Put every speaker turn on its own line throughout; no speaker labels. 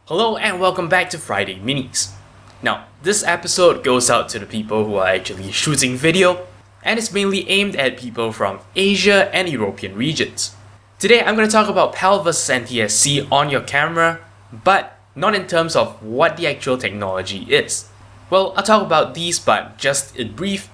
Hello and welcome back to Friday Minis. Now, this episode goes out to the people who are actually shooting video, and it's mainly aimed at people from Asia and European regions. Today I'm going to talk about PAL vs NTSC on your camera, but not in terms of what the actual technology is. Well, I'll talk about these, but just in brief.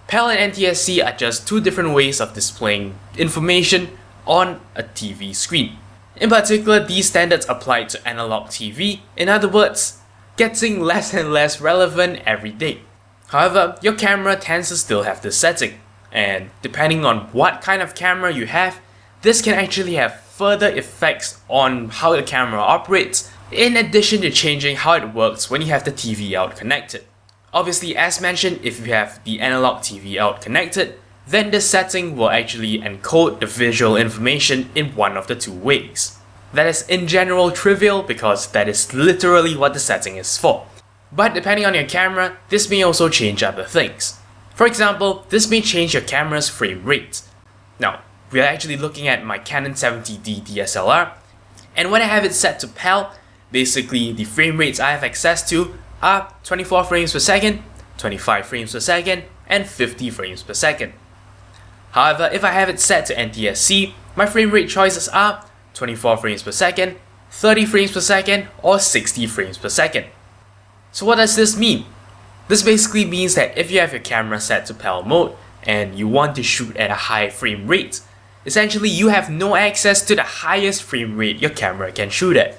PAL and NTSC are just two different ways of displaying information on a TV screen. In particular, these standards apply to analog TV, in other words, getting less and less relevant every day. However, your camera tends to still have this setting, and depending on what kind of camera you have, this can actually have further effects on how the camera operates, in addition to changing how it works when you have the TV out connected. Obviously, as mentioned, if you have the analog TV out connected, then this setting will actually encode the visual information in one of the two ways. That is in general trivial because that is literally what the setting is for. But depending on your camera, this may also change other things. For example, this may change your camera's frame rate. Now, we are actually looking at my Canon 70D DSLR, and when I have it set to PAL, basically the frame rates I have access to are 24 frames per second, 25 frames per second, and 50 frames per second. However, if I have it set to NTSC, my frame rate choices are 24 frames per second, 30 frames per second, or 60 frames per second. So what does this mean? This basically means that if you have your camera set to PAL mode and you want to shoot at a high frame rate, essentially you have no access to the highest frame rate your camera can shoot at.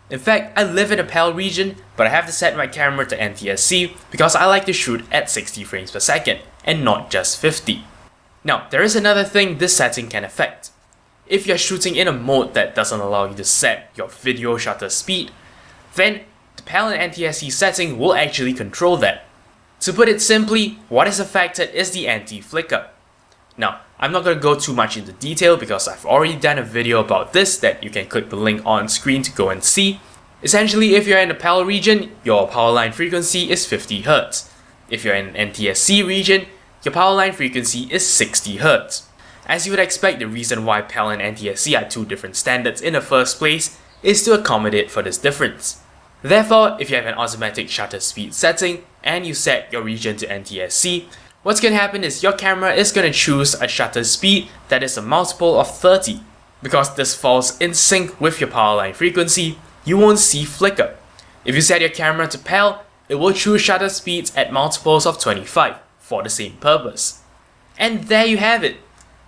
In fact, I live in a PAL region, but I have to set my camera to NTSC because I like to shoot at 60 frames per second and not just 50. Now, there is another thing this setting can affect. If you're shooting in a mode that doesn't allow you to set your video shutter speed, then the PAL and NTSC setting will actually control that. To put it simply, what is affected is the anti-flicker. Now, I'm not going to go too much into detail because I've already done a video about this that you can click the link on screen to go and see. Essentially, if you're in the PAL region, your power line frequency is 50 Hz. If you're in an NTSC region, your power line frequency is 60 Hz. As you would expect, the reason why PAL and NTSC are two different standards in the first place is to accommodate for this difference. Therefore, if you have an automatic shutter speed setting and you set your region to NTSC, what's going to happen is your camera is going to choose a shutter speed that is a multiple of 30. Because this falls in sync with your power line frequency, you won't see flicker. If you set your camera to PAL, it will choose shutter speeds at multiples of 25. For the same purpose. And there you have it.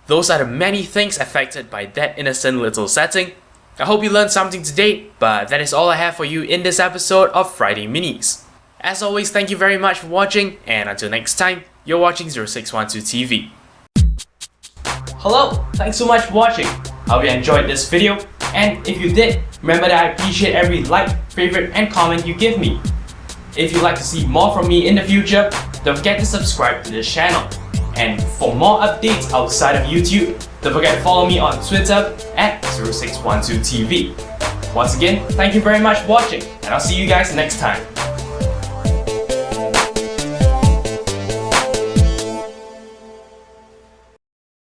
Those are the many things affected by that innocent little setting. I hope you learned something today, but that is all I have for you in this episode of Friday Minis. As always, thank you very much for watching, and until next time, you're watching 0612 TV. Hello, thanks so much for watching. I hope you enjoyed this video, and if you did, remember that I appreciate every like, favorite, and comment you give me. If you'd like to see more from me in the future, don't forget to subscribe to this channel. And for more updates outside of YouTube, don't forget to follow me on Twitter at 0612TV. Once again, thank you very much for watching, and I'll see you guys next time.